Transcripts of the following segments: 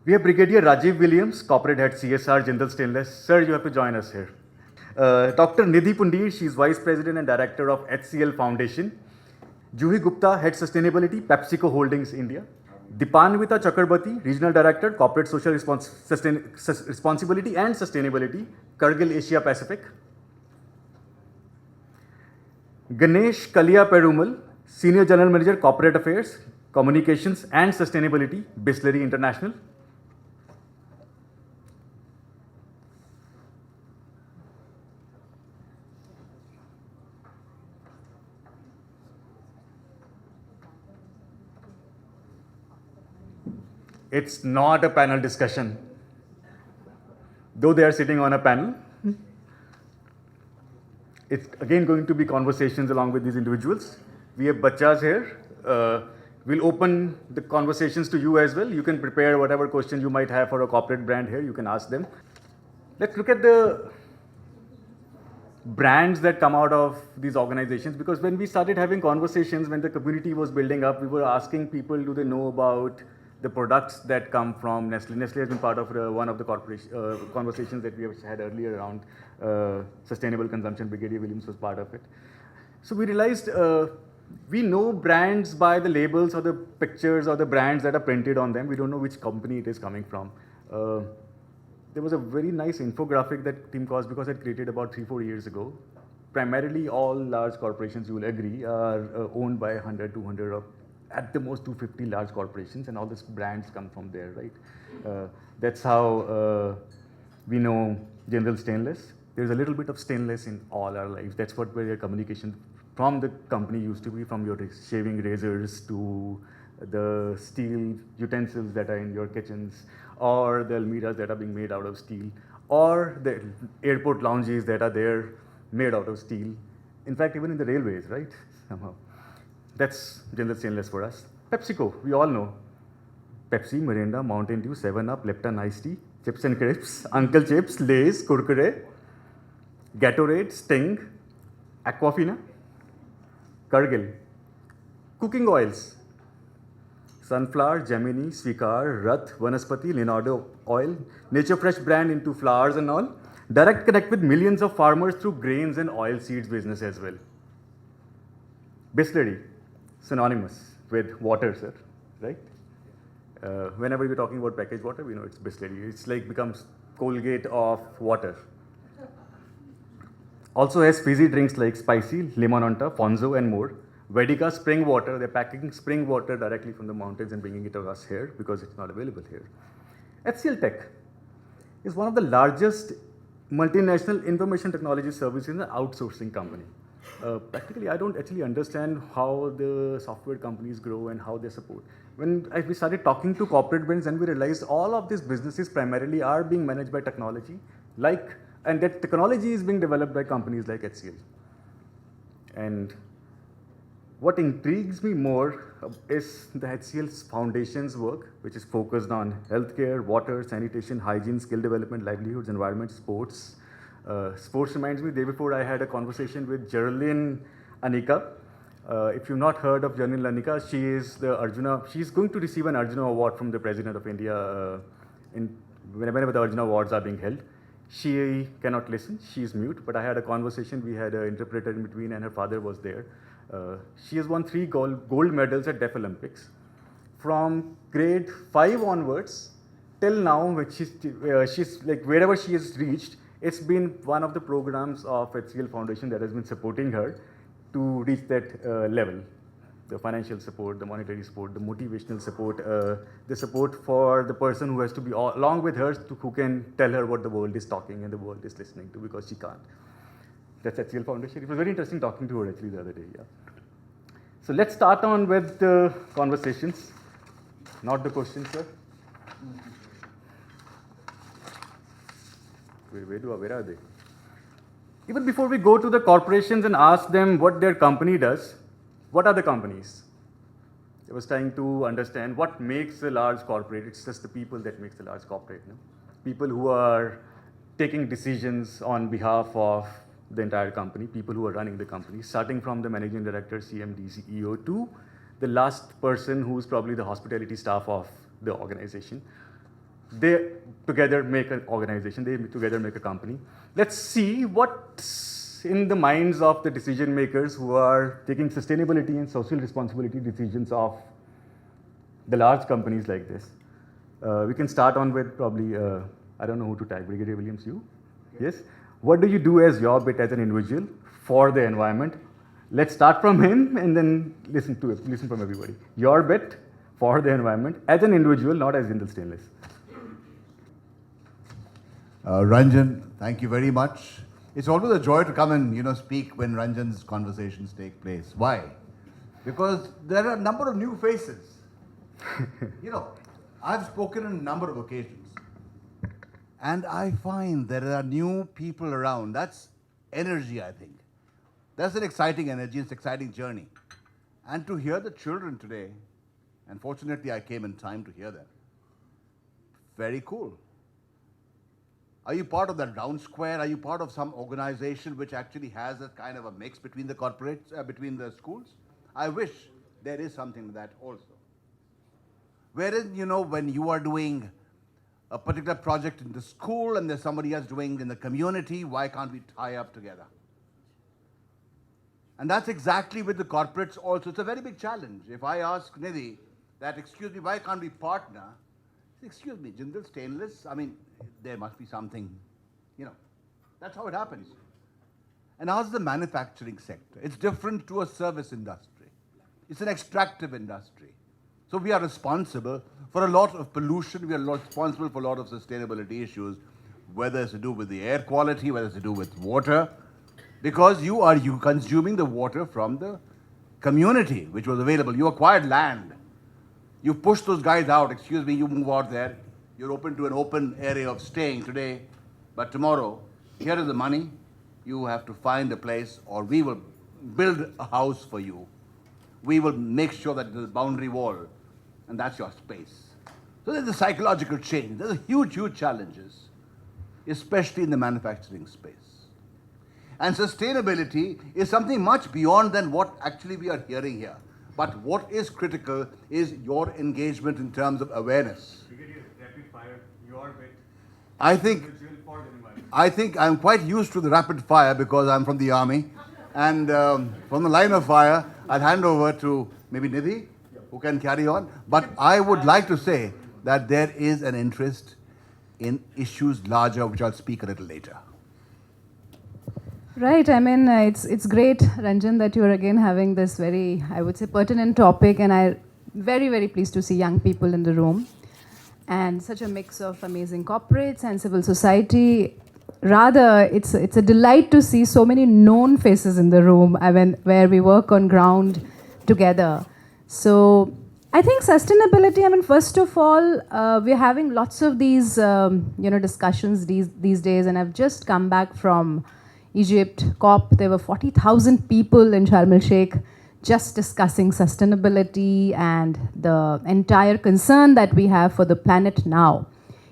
We have Brigadier Rajiv Williams, Corporate Head CSR, Jindal Stainless. Sir, you have to join us here. Dr. Nidhi Pundir, she's Vice President and Director of HCL Foundation. Juhi Gupta, Head Sustainability, Pepsico Holdings, India. Dipanvita Chakrabarti, Regional Director, Corporate Social Responsibility and Sustainability, Cargill Asia Pacific. Ganesh Kalia Perumal, Senior General Manager, Corporate Affairs, Communications and Sustainability, Bisleri International. It's not a panel discussion, though they are sitting on a panel. It's again going to be conversations along with these individuals. We have bachas here. We'll open the conversations to you as well. You can prepare whatever question you might have for a corporate brand here. You can ask them. Let's look at the brands that come out of these organizations, because when we started having conversations, when the community was building up, we were asking people, do they know about the products that come from Nestle. Nestle has been part of one of the conversations that we have had earlier around sustainable consumption. Brigadier Williams was part of it. So we realized we know brands by the labels or the pictures or the brands that are printed on them. We don't know which company it is coming from. There was a very nice infographic that Tim Cosbecos had created about 3-4 years ago. Primarily all large corporations, you will agree, are owned by 100, 200 or at the most 250 large corporations, and all these brands come from there, right? That's how we know Jindal Stainless. There's a little bit of stainless in all our lives. That's what where your communication from the company used to be, from your shaving razors to the steel utensils that are in your kitchens, or the almiras that are being made out of steel, or the airport lounges that are there made out of steel. In fact, even in the railways, right? Somehow. That's Jindal Stainless for us. PepsiCo, we all know. Pepsi, Mirinda, Mountain Dew, 7-Up, Lipton Iced Tea, Chips and Crisps, Uncle Chips, Lay's, Kurkure, Gatorade, Sting, Aquafina, Cargill. Cooking oils, Sunflower, Gemini, Svikar, Rath, Vanaspati, Leonardo Oil, Nature Fresh brand into flowers and all. Direct connect with millions of farmers through grains and oil seeds business as well. Bisleri, synonymous with water, sir, right? Whenever we're talking about packaged water, we know it's Bisleri. It's like becomes Colgate of water. Also has fizzy drinks like Spicy, Limonanta, Fonzo and more. Vedica spring water, they're packing spring water directly from the mountains and bringing it to us here because it's not available here. HCL Tech is one of the largest multinational information technology services in an outsourcing company. Practically, I don't actually understand how the software companies grow and how they support. When we started talking to corporate brands, and we realized all of these businesses primarily are being managed by technology, and that technology is being developed by companies like HCL. And what intrigues me more is the HCL's foundation's work, which is focused on healthcare, water, sanitation, hygiene, skill development, livelihoods, environment, sports. Sports reminds me, the day before I had a conversation with Geraldine Anika. If you've not heard of Geraldine Anika, she is the Arjuna, she's going to receive an Arjuna Award from the President of India whenever the Arjuna Awards are being held. She cannot listen, she's mute, but I had a conversation, we had an interpreter in between and her father was there. She has won 3 gold medals at Deaf Olympics. From grade 5 onwards, till now, which she's like wherever she has reached, it's been one of the programs of HCL Foundation that has been supporting her to reach that level. The financial support, the monetary support, the motivational support, the support for the person who has to be along with her, who can tell her what the world is talking and the world is listening to because she can't. That's HCL Foundation. It was very interesting talking to her actually the other day. Yeah. So let's start on with the conversations, not the questions, sir. Where are they? Even before we go to the corporations and ask them what their company does, what are the companies? I was trying to understand what makes a large corporate. It's just the people that makes the large corporate. No? People who are taking decisions on behalf of the entire company, people who are running the company, starting from the managing director, CMD, CEO, to the last person who's probably the hospitality staff of the organization. They together make an organization, they together make a company. Let's see what's in the minds of the decision makers who are taking sustainability and social responsibility decisions of the large companies like this. We can start on with probably, I don't know who to tag, Brigadier Williams, you? Okay. Yes? What do you do as your bit as an individual for the environment? Let's start from him and then listen from everybody. Your bit for the environment as an individual, not as Jindal Stainless. Ranjan, thank you very much. It's always a joy to come and speak when Ranjan's conversations take place. Why? Because there are a number of new faces. I've spoken on a number of occasions, and I find there are new people around. That's energy, I think. That's an exciting energy, it's an exciting journey. And to hear the children today, and fortunately I came in time to hear them, very cool. Are you part of that round square? Are you part of some organization which actually has a kind of a mix between the corporates, between the schools? I wish there is something like that also. Whereas, when you are doing a particular project in the school and there's somebody else doing in the community, why can't we tie up together? And that's exactly with the corporates also. It's a very big challenge. If I ask Nidhi that, excuse me, why can't we partner? Excuse me, Jindal Stainless, there must be something, that's how it happens. And how's the manufacturing sector? It's different to a service industry. It's an extractive industry. So we are responsible for a lot of pollution, we are responsible for a lot of sustainability issues, whether it's to do with the air quality, whether it's to do with water, because you are consuming the water from the community which was available. You acquired land. You push those guys out, excuse me, you move out there, you're open to an open area of staying today, but tomorrow, here is the money, you have to find a place, or we will build a house for you. We will make sure that there's a boundary wall, and that's your space. So there's a psychological change. There's a huge, huge challenges, especially in the manufacturing space. And sustainability is something much beyond than what actually we are hearing here. But what is critical is your engagement in terms of awareness. Brigadier, rapid fire, your bit. I think I'm quite used to the rapid fire because I'm from the army. And from the line of fire, I'll hand over to maybe Nidhi, who can carry on. But I would like to say that there is an interest in issues larger, which I'll speak a little later. Right. It's great, Ranjan, that you're again having this very, I would say, pertinent topic, and I'm very, very pleased to see young people in the room, and such a mix of amazing corporates and civil society. Rather, it's a delight to see so many known faces in the room. Where we work on ground together. So I think sustainability. First of all, we're having lots of these, discussions these days, and I've just come back from Egypt, COP. There were 40,000 people in Sharm el-Sheikh just discussing sustainability and the entire concern that we have for the planet now.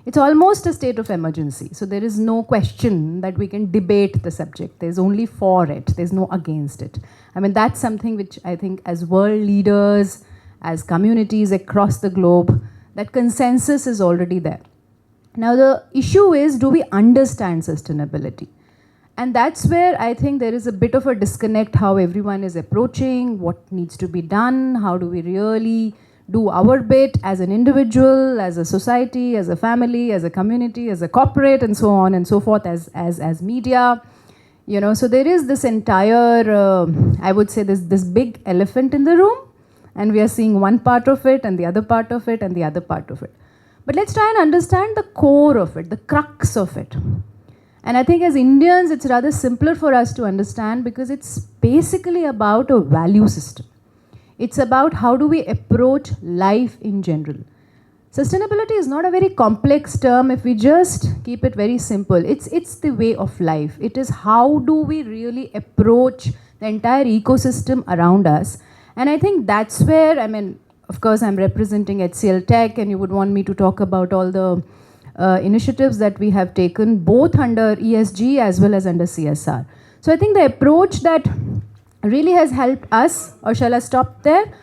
It's almost a state of emergency. So there is no question that we can debate the subject. There's only for it. There's no against it. That's something which I think as world leaders, as communities across the globe, that consensus is already there. Now the issue is, do we understand sustainability? And that's where I think there is a bit of a disconnect, how everyone is approaching, what needs to be done, how do we really do our bit as an individual, as a society, as a family, as a community, as a corporate, and so on and so forth, as media. So there is this entire, I would say, this big elephant in the room, and we are seeing one part of it, and the other part of it, and the other part of it. But let's try and understand the core of it, the crux of it. And I think as Indians, it's rather simpler for us to understand because it's basically about a value system. It's about how do we approach life in general. Sustainability is not a very complex term if we just keep it very simple. It's the way of life. It is how do we really approach the entire ecosystem around us. And I think that's where, of course, I'm representing HCL Tech, and you would want me to talk about all the initiatives that we have taken both under ESG as well as under CSR. So I think the approach that really has helped us, or shall I stop there?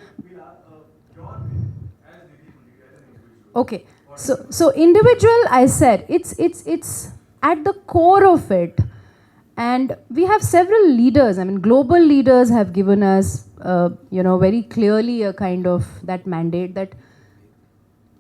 Okay. So individual, I said, it's at the core of it. And we have several leaders. I mean, global leaders have given us, very clearly a kind of that mandate that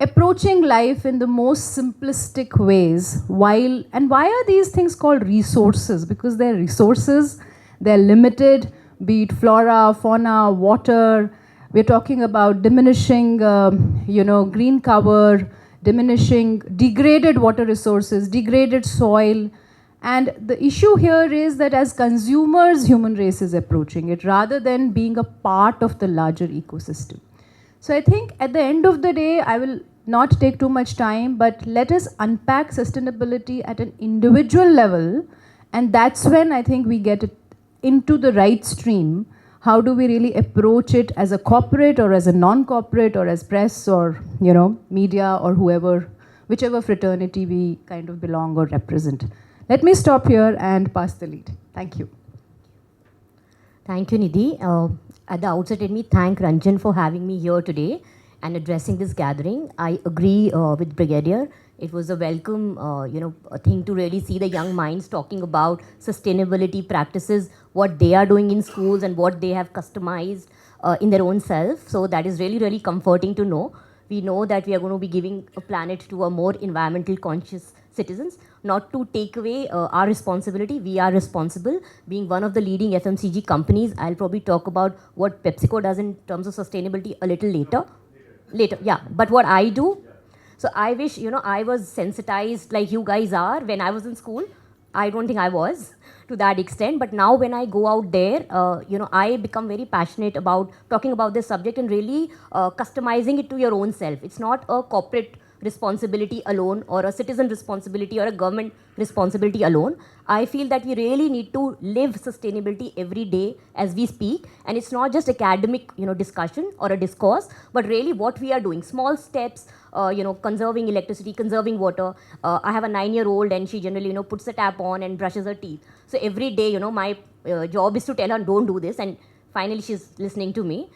approaching life in the most simplistic ways. And why are these things called resources? Because they're resources, they're limited, be it flora, fauna, water. We're talking about diminishing, green cover, diminishing degraded water resources, degraded soil. And the issue here is that as consumers, human race is approaching it rather than being a part of the larger ecosystem. So I think at the end of the day, I will not take too much time, but let us unpack sustainability at an individual level. And that's when I think we get it into the right stream. How do we really approach it as a corporate or as a non-corporate or as press or, media or whoever, whichever fraternity we kind of belong or represent. Let me stop here and pass the lead. Thank you. Thank you, Nidhi. At the outset, let me thank Ranjan for having me here today and addressing this gathering. I agree with Brigadier. It was a welcome, a thing to really see the young minds talking about sustainability practices, what they are doing in schools and what they have customized in their own self. So that is really, really comforting to know. We know that we are going to be giving a planet to a more environmental conscious citizens, not to take away our responsibility. We are responsible. Being one of the leading FMCG companies, I'll probably talk about what Pepsico does in terms of sustainability a little later. Yeah. But what I do, so I wish, I was sensitized like you guys are when I was in school. I don't think I was to that extent. But now when I go out there, I become very passionate about talking about this subject and really customizing it to your own self. It's not a corporate responsibility alone or a citizen responsibility or a government responsibility alone. I feel that we really need to live sustainability every day as we speak, and it's not just academic discussion or a discourse, but really what we are doing, small steps, conserving electricity, conserving water. I have a 9-year-old and she generally puts the tap on and brushes her teeth. So every day my job is to tell her don't do this, and finally she's listening to me.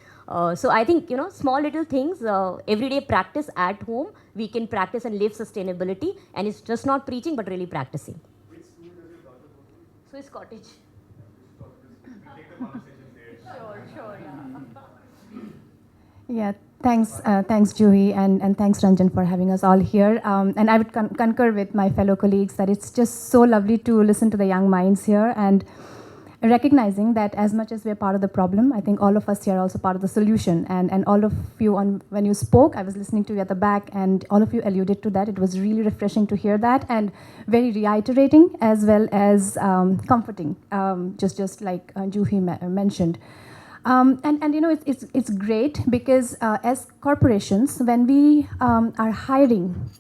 So I think, small little things, everyday practice at home, we can practice and live sustainability. And it's just not preaching, but really practicing. Which school does your daughter go to? Swiss Cottage. Take the conversation there. Sure, yeah. Yeah, thanks Juhi, and thanks Ranjan for having us all here. And I would concur with my fellow colleagues that it's just so lovely to listen to the young minds here and recognizing that as much as we're part of the problem, I think all of us here are also part of the solution. And all of you, when you spoke, I was listening to you at the back, and all of you alluded to that. It was really refreshing to hear that, and very reiterating as well as comforting, just like Juhi mentioned. It's great because as corporations, when we are hiring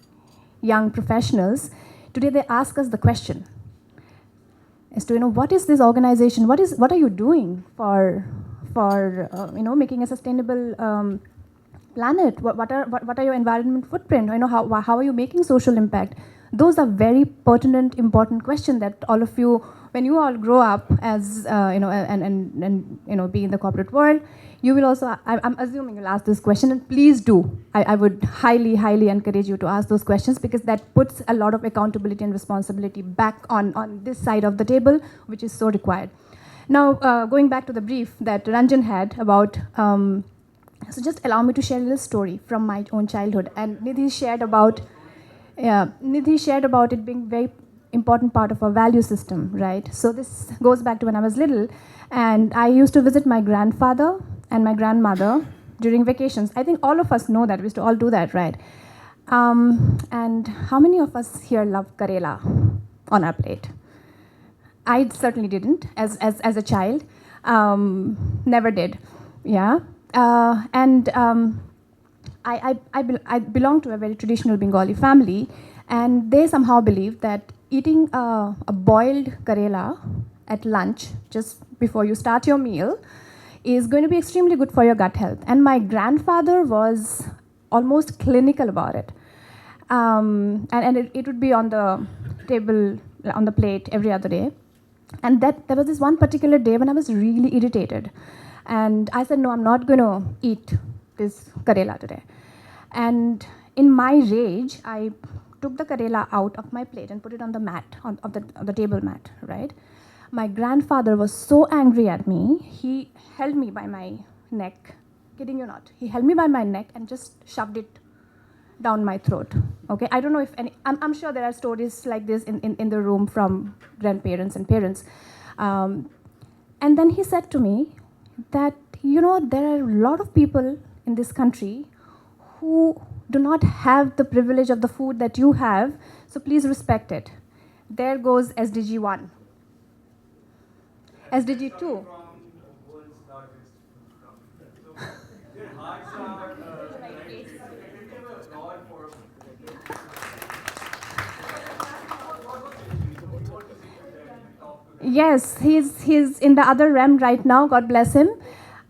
young professionals, today they ask us the question as to what is this organization, what are you doing for making a sustainable planet, what are your environment footprint, how are you making social impact. Those are very pertinent, important questions that all of you, when you all grow up as and be in the corporate world, you will also, I'm assuming you'll ask this question, and please do. I would highly encourage you to ask those questions, because that puts a lot of accountability and responsibility back on this side of the table, which is so required. Now, going back to the brief that Ranjan had about, so just allow me to share a little story from my own childhood. And Nidhi shared about it being very important part of our value system, right? So this goes back to when I was little, and I used to visit my grandfather and my grandmother during vacations. I think all of us know that. We used to all do that, right? And how many of us here love Karela on our plate? I certainly didn't as a child. Never did. Yeah. I belong to a very traditional Bengali family, and they somehow believe that eating a boiled Karela at lunch, just before you start your meal, is going to be extremely good for your gut health. And my grandfather was almost clinical about it. And it would be on the table, on the plate every other day. And there was this one particular day when I was really irritated. And I said, no, I'm not going to eat this Karela today. And in my rage, I took the Karela out of my plate and put it on the mat, on the table mat, right? My grandfather was so angry at me, he held me by my neck, kidding you not. He held me by my neck and just shoved it down my throat. Okay, I don't know if any, I'm sure there are stories like this in the room from grandparents and parents. And then he said to me that, you know, there are a lot of people in this country who do not have the privilege of the food that you have, so please respect it. There goes SDG 1. SDG 2. Yes, he's in the other realm right now, God bless him.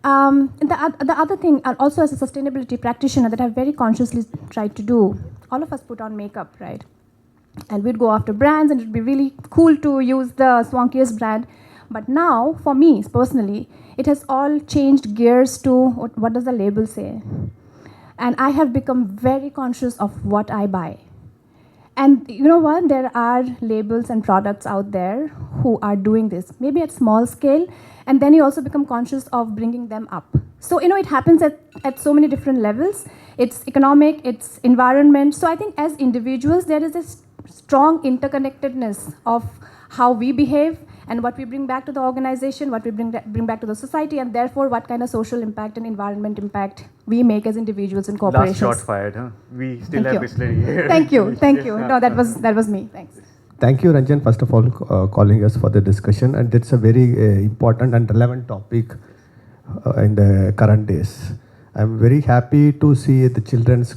The other thing, also as a sustainability practitioner that I've very consciously tried to do, all of us put on makeup, right? And we'd go after brands and it'd be really cool to use the swankiest brand. But now, for me personally, it has all changed gears to what does the label say? And I have become very conscious of what I buy. And you know what? There are labels and products out there who are doing this, maybe at small scale, and then you also become conscious of bringing them up. So, you know, it happens at so many different levels. It's economic, it's environment. So I think as individuals, there is a strong interconnectedness of how we behave and what we bring back to the organization, what we bring back to the society, and therefore what kind of social impact and environment impact we make as individuals and corporations. Last shot fired, huh? We still have Bisleri here. Thank you. No, that was me. Thanks. Thank you, Ranjan, first of all, calling us for the discussion. And it's a very important and relevant topic in the current days. I'm very happy to see the children's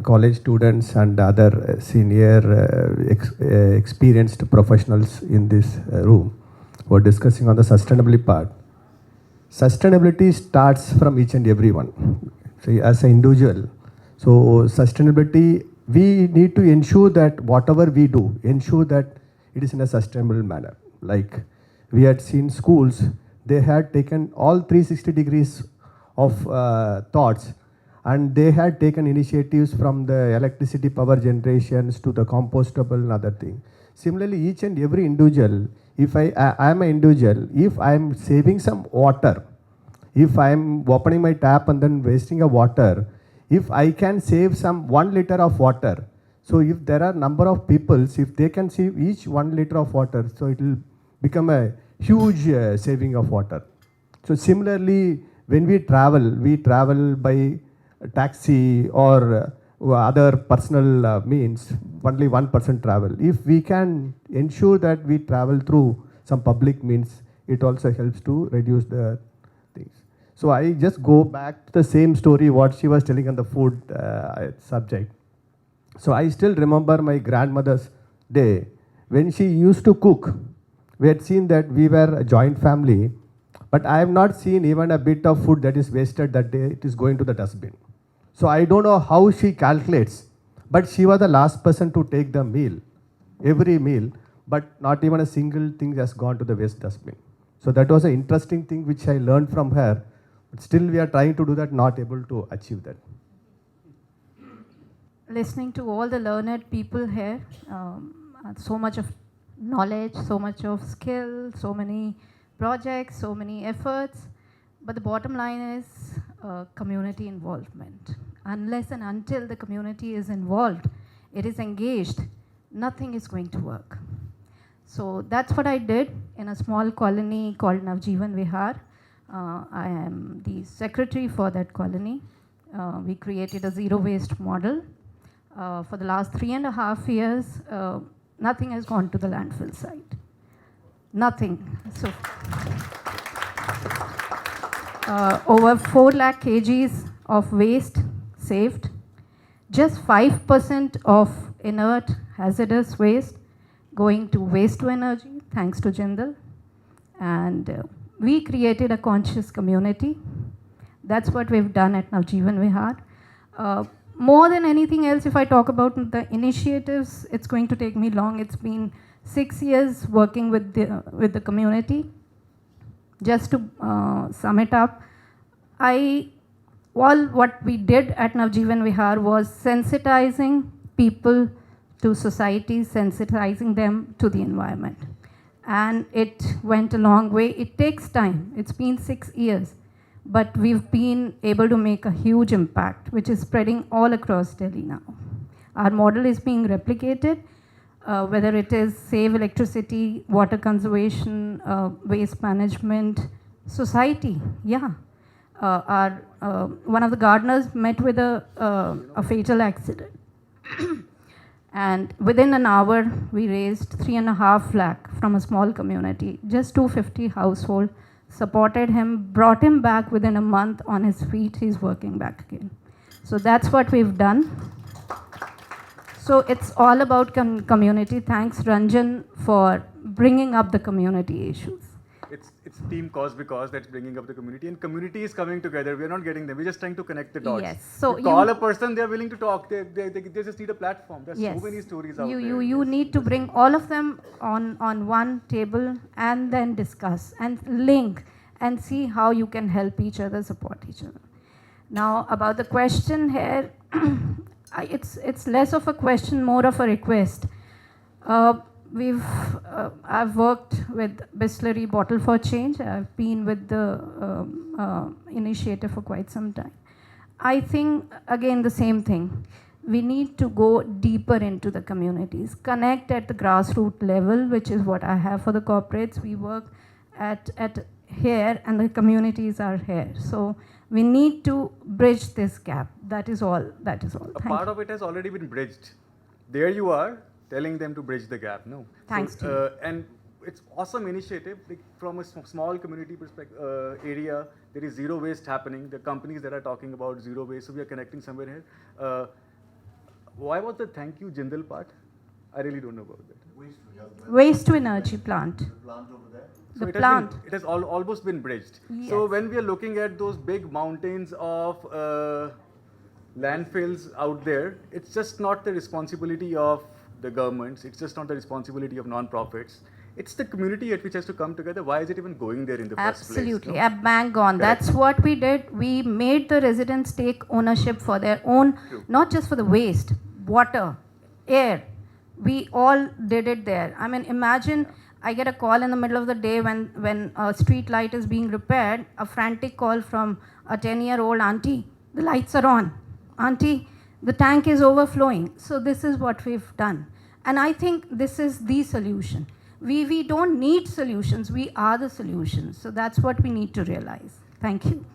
college students and other senior experienced professionals in this room who are discussing on the sustainability part. Sustainability starts from each and every one. So as an individual, so sustainability, we need to ensure that whatever we do, ensure that it is in a sustainable manner. Like we had seen schools, they had taken all 360 degrees of thoughts, and they had taken initiatives from the electricity power generations to the compostable and other thing. Similarly, each and every individual, if I am an individual, if I am saving some water, if I am opening my tap and then wasting a water, if I can save some 1 liter of water, so if there are number of people, if they can save each 1 liter of water, so it will become a huge saving of water. So similarly, when we travel by taxi or other personal means, only 1% travel. If we can ensure that we travel through some public means, it also helps to reduce the things. So I just go back to the same story what she was telling on the food subject. So I still remember my grandmother's day when she used to cook. We had seen that we were a joint family, but I have not seen even a bit of food that is wasted that day, it is going to the dustbin. So I don't know how she calculates, but she was the last person to take the meal, every meal, but not even a single thing has gone to the waste dustbin. So that was an interesting thing which I learned from her, but still we are trying to do that, not able to achieve that. Listening to all the learned people here, so much of knowledge, so much of skill, so many projects, so many efforts, but the bottom line is community involvement. Unless and until the community is involved, it is engaged, nothing is going to work. So that's what I did in a small colony called Navjeevan Vihar. I am the secretary for that colony. We created a zero waste model. For the last 3.5 years, nothing has gone to the landfill site. Nothing. So over 4 lakh kgs of waste saved. Just 5% of inert hazardous waste going to waste to energy, thanks to Jindal. And we created a conscious community. That's what we've done at Navjeevan Vihar. More than anything else, if I talk about the initiatives, it's going to take me long. It's been 6 years working with the community. Just to sum it up, I all what we did at Navjeevan Vihar was sensitizing people to society, sensitizing them to the environment. And it went a long way. It takes time. It's been 6 years. But we've been able to make a huge impact, which is spreading all across Delhi now. Our model is being replicated, whether it is save electricity, water conservation, waste management, society, yeah. One of the gardeners met with a fatal accident. And within an hour, we raised 3.5 lakh from a small community, just 250 household, supported him, brought him back within a month on his feet. He's working back again. So that's what we've done. So it's all about community. Thanks, Ranjan, for bringing up the community issues. It's team cause because that's bringing up the community, and community is coming together. We are not getting them. We're just trying to connect the dots. Yes. So you call a person, they are willing to talk. They just need a platform. There's yes. so many stories out there. You need to bring all of them on one table and then discuss and link and see how you can help each other, support each other. Now about the question here, it's less of a question, more of a request. I've worked with Bisleri Bottle for Change. I've been with the initiative for quite some time. I think, again, the same thing. We need to go deeper into the communities, connect at the grassroots level, which is what I have for the corporates. We work at here, and the communities are here. So we need to bridge this gap. That is all. That is all. A part of it has already been bridged. There you are, telling them to bridge the gap. No. Thanks to you. And it's awesome initiative. Like from a small community perspective area, there is zero waste happening. The companies that are talking about zero waste, so we are connecting somewhere here. Why was the thank you Jindal part? I really don't know about that. Waste to energy plant. So The plant. It has almost been bridged. Yes. So when we are looking at those big mountains of landfills out there, it's just not the responsibility of the governments. It's just not the responsibility of non-profits. It's the community at which has to come together. Why is it even going there in the first place? Absolutely, No? bang on. Correct. That's what we did. We made the residents take ownership for their own, True. not just for the waste, water, air. We all did it there. I mean, imagine I get a call in the middle of the day when a street light is being repaired, a frantic call from a 10-year-old auntie, the lights are on. Auntie, the tank is overflowing. So this is what we've done. And I think this is the solution. We don't need solutions, we are the solutions. So that's what we need to realize. Thank you.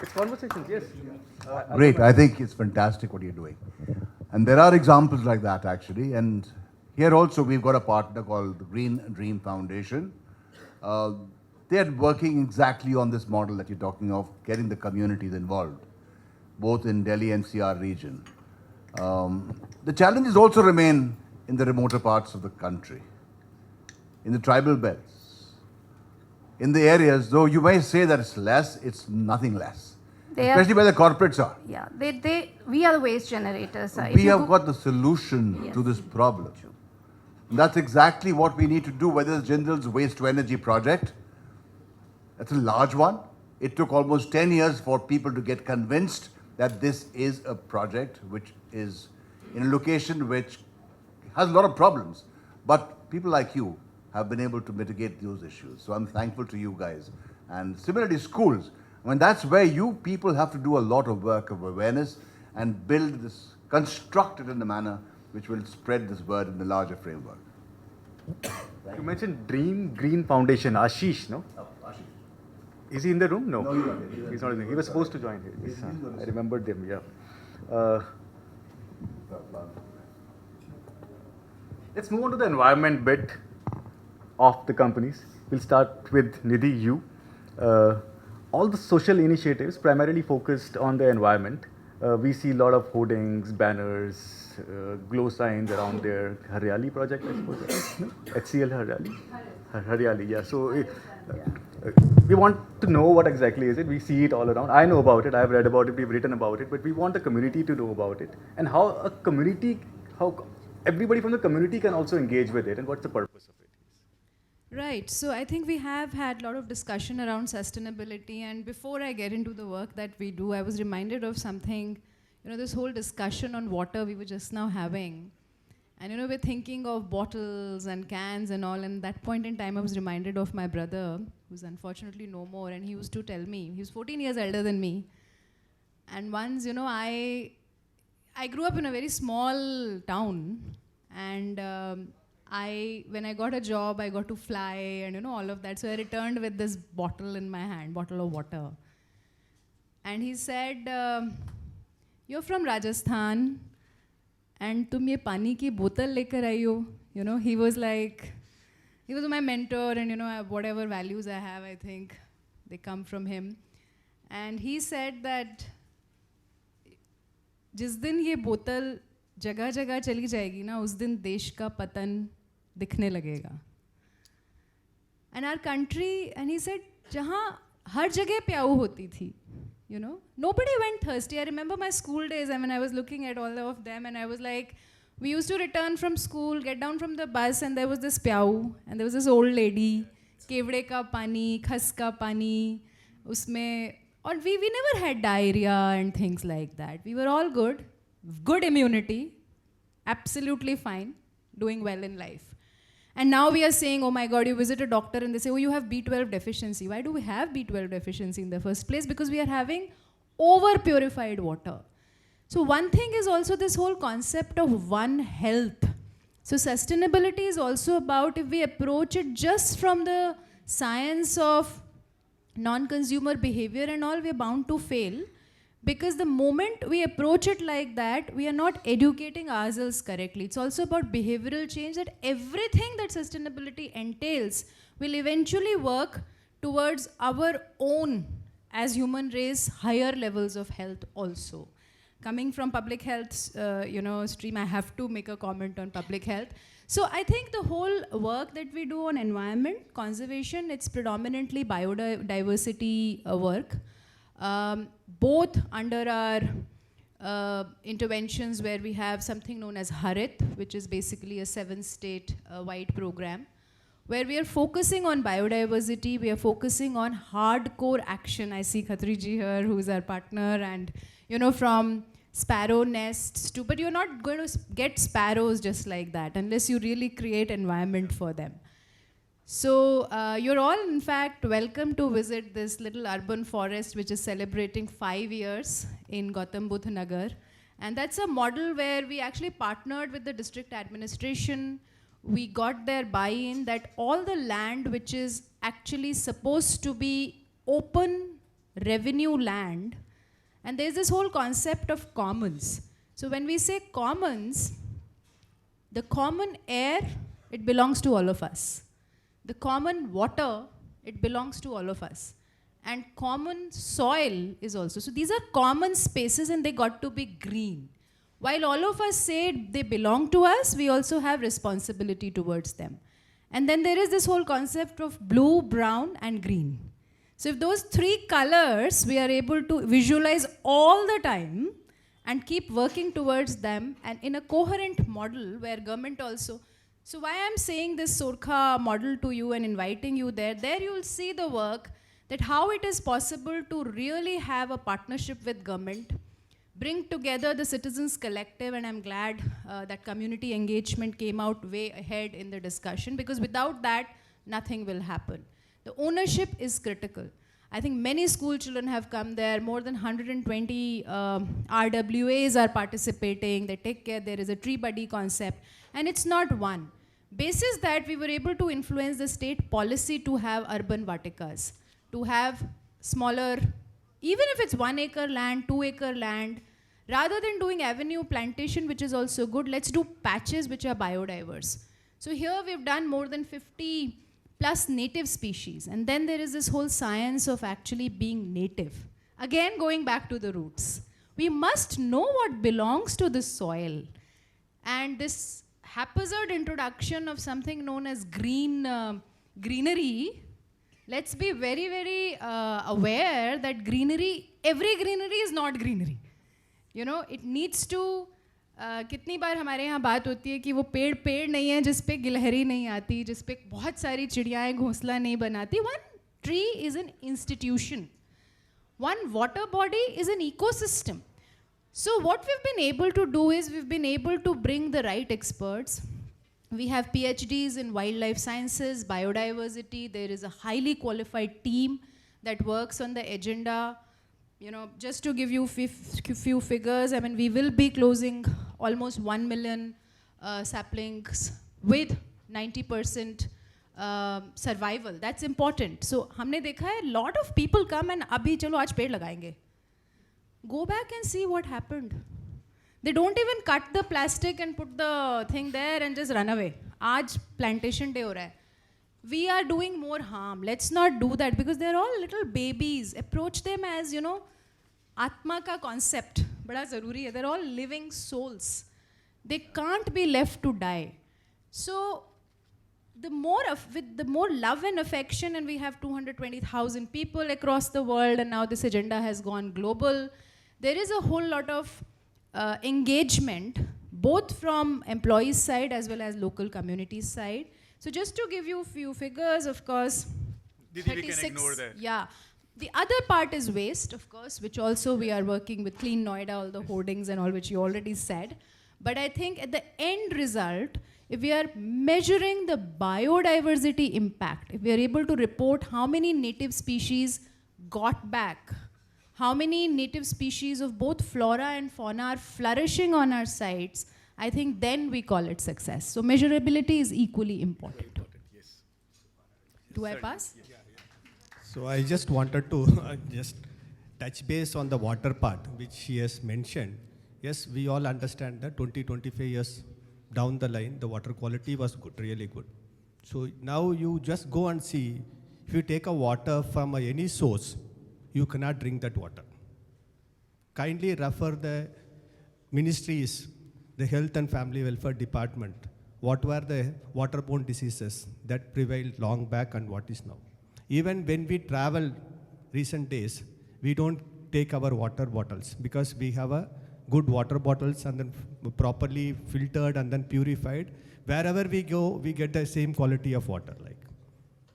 It's conversations, yes. Great. I think it's fantastic what you're doing. And there are examples like that, actually. And here also, we've got a partner called the Green Dream Foundation. They're working exactly on this model that you're talking of, getting the communities involved, both in Delhi NCR region. The challenges also remain in the remoter parts of the country, in the tribal belts, in the areas, though you may say that it's less, it's nothing less. Especially where the corporates are. Yeah, we are the waste generators. We have got the solution to this problem. And that's exactly what we need to do, whether it's Jindal's waste to energy project. That's a large one. It took almost 10 years for people to get convinced that this is a project which is in a location which has a lot of problems. But people like you have been able to mitigate those issues. So I'm thankful to you guys. And similarly, schools. I mean, that's where you people have to do a lot of work of awareness and build this, construct it in a manner which will spread this word in the larger framework. You mentioned Dream Green Foundation, Ashish, no? Is he in the room? No. No, he's not here. He's not in there. He was supposed to join here. Yes, I remembered them, yeah. Let's move on to the environment bit of the companies. We'll start with Nidhi, you. All the social initiatives primarily focused on the environment. We see a lot of hoardings, banners, glow signs around their Haryali project, I suppose. HCL Haryali? Haryali, yeah. So we want to know what exactly is it. We see it all around. I know about it. I've read about it. We've written about it. But we want the community to know about it. And how everybody from the community can also engage with it. And what's the purpose of it? Right. So I think we have had a lot of discussion around sustainability. And before I get into the work that we do, I was reminded of something, this whole discussion on water we were just now having. And we're thinking of bottles and cans and all. And at that point in time, I was reminded of my brother, who's unfortunately no more. And he used to tell me, he was 14 years elder than me. And once, I grew up in a very small town. And when I got a job, I got to fly and all of that. So I returned with this bottle in my hand, bottle of water. And he said, you're from Rajasthan and tum ye pani ki botal lekar aayi ho. He was my mentor and whatever values I have, I think they come from him. And he said that जिस दिन ये बोतल जगह जगह चली जाएगी ना, उस दिन देश का पतन दिखने लगेगा. And our country, and he said, जहाँ हर जगह प्याऊ होती थी, nobody went thirsty. I remember my school days, I mean, I was looking at all of them, and I was like, we used to return from school, get down from the bus, and there was this प्याऊ, and there was this old lady, केवड़े का पानी, खस का पानी, उसमें, or we never had diarrhea and things like that. We were all good immunity, absolutely fine, doing well in life. And now we are saying, oh my God, you visit a doctor and they say, oh, you have B12 deficiency. Why do we have B12 deficiency in the first place? Because we are having over-purified water. So one thing is also this whole concept of one health. So sustainability is also about, if we approach it just from the science of non-consumer behavior and all, we are bound to fail. Because the moment we approach it like that, we are not educating ourselves correctly. It's also about behavioral change, that everything that sustainability entails will eventually work towards our own, as human race, higher levels of health also. Coming from public health, stream, I have to make a comment on public health. So I think the whole work that we do on environment conservation, it's predominantly biodiversity work. Both under our interventions where we have something known as Harit, which is basically a 7-state wide program, where we are focusing on biodiversity, we are focusing on hardcore action. I see Khatri ji here, who is our partner, and from sparrow nests to, but you're not going to get sparrows just like that unless you really create environment for them. So you're all, in fact, welcome to visit this little urban forest, which is celebrating 5 years in Gautam Buddha Nagar. And that's a model where we actually partnered with the district administration. We got their buy-in that all the land which is actually supposed to be open revenue land, and there's this whole concept of commons. So when we say commons, the common air, it belongs to all of us. The common water, it belongs to all of us. And common soil is also. So these are common spaces and they got to be green. While all of us say they belong to us, we also have responsibility towards them. And then there is this whole concept of blue, brown, and green. So if those 3 colors we are able to visualize all the time and keep working towards them, and in a coherent model where government also. So why I'm saying this Sorkha model to you and inviting you there you will see the work, that how it is possible to really have a partnership with government, bring together the citizens collective, and I'm glad that community engagement came out way ahead in the discussion, because without that, nothing will happen. The ownership is critical. I think many school children have come there, more than 120 RWAs are participating, they take care, there is a tree buddy concept, and it's not one. Basis that we were able to influence the state policy to have urban vatikas, to have smaller, even if it's 1 acre land, 2 acre land, rather than doing avenue plantation, which is also good, let's do patches which are biodiverse. So here we've done more than 50 plus native species. And then there is this whole science of actually being native. Again, going back to the roots. We must know what belongs to the soil. And this haphazard introduction of something known as greenery, let's be very, very aware that greenery, every greenery is not greenery. It needs to कितनी बार हमारे यहाँ बात होती है कि वो पेड़ पेड़ नहीं है जिस पे गिलहरी नहीं आती, जिस पे बहुत सारी चिड़ियाएँ घोंसला नहीं बनाती. One tree is an institution. One water body is an ecosystem. So what we've been able to do is we've been able to bring the right experts. We have PhDs in wildlife sciences, biodiversity. There is a highly qualified team that works on the agenda. You know, just to give you few figures, I mean, we will be closing almost 1 million saplings with 90% survival. That's important. So हमने देखा है lot of people come and अभी चलो आज पेड़ लगाएंगे. Go back and see what happened. They don't even cut the plastic and put the thing there and just run away. आज plantation day हो रहा है. We are doing more harm. Let's not do that because they're all little babies. Approach them as, you know, आत्मा का concept बड़ा ज़रूरी है. They're all living souls. They can't be left to die. So with the more love and affection, and we have 220,000 people across the world, and now this agenda has gone global, there is a whole lot of engagement, both from employees' side as well as local communities' side. So just to give you a few figures, of course, Didi, we can ignore that. Yeah. The other part is waste, of course, which also we are working with Clean Noida, all the hoardings and all, which you already said. But I think at the end result, if we are measuring the biodiversity impact, if we are able to report how many native species got back, how many native species of both flora and fauna are flourishing on our sites, I think then we call it success. So measurability is equally important. Yes. Do I pass? So I just wanted to just touch base on the water part, which she has mentioned. Yes, we all understand that 20-25 years down the line, the water quality was good, really good. So now you just go and see, if you take a water from any source, you cannot drink that water. Kindly refer the ministries, the Health and Family Welfare Department, what were the waterborne diseases that prevailed long back and what is now. Even when we travel recent days, we don't take our water bottles because we have a good water bottles and then properly filtered and then purified. Wherever we go, we get the same quality of water.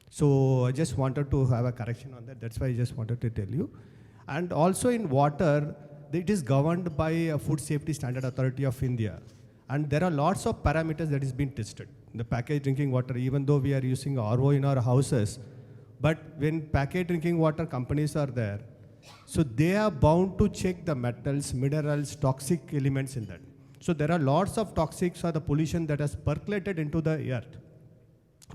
So I just wanted to have a correction on that. That's why I just wanted to tell you. And also in water, it is governed by a Food Safety Standard Authority of India. And there are lots of parameters that is being tested. The packaged drinking water, even though we are using RO in our houses, but when packaged drinking water companies are there, so they are bound to check the metals, minerals, toxic elements in that. So there are lots of toxics or the pollution that has percolated into the earth.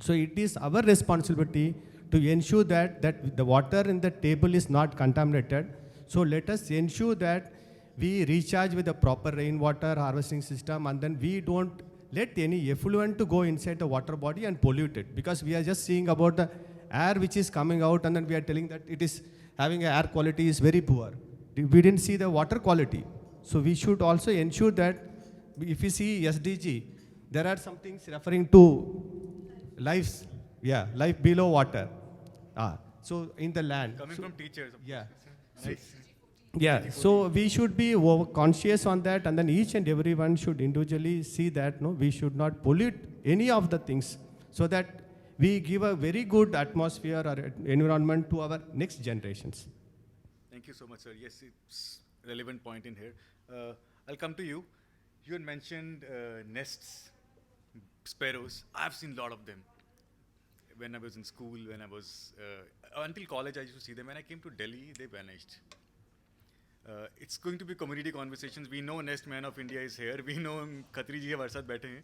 So it is our responsibility to ensure that the water in the table is not contaminated. So let us ensure that we recharge with the proper rainwater harvesting system, and then we don't let any effluent to go inside the water body and pollute it, because we are just seeing about the air which is coming out, and then we are telling that it is having air quality is very poor. We didn't see the water quality. So we should also ensure that if you see SDG, there are some things referring to life below water. So in the land. Coming from teachers. Yeah. Nice. Yeah, so we should be conscious on that, and then each and everyone should individually see that we should not pollute any of the things, so that we give a very good atmosphere or environment to our next generations. Thank you so much, sir. Yes, it's a relevant point in here. I'll come to you. You had mentioned nests, sparrows. I've seen a lot of them. When I was in school, when I was, until college, I used to see them. When I came to Delhi, they vanished. It's going to be community conversations. We know Nest Man of India is here. We know Khatri जी हमारे साथ बैठे हैं.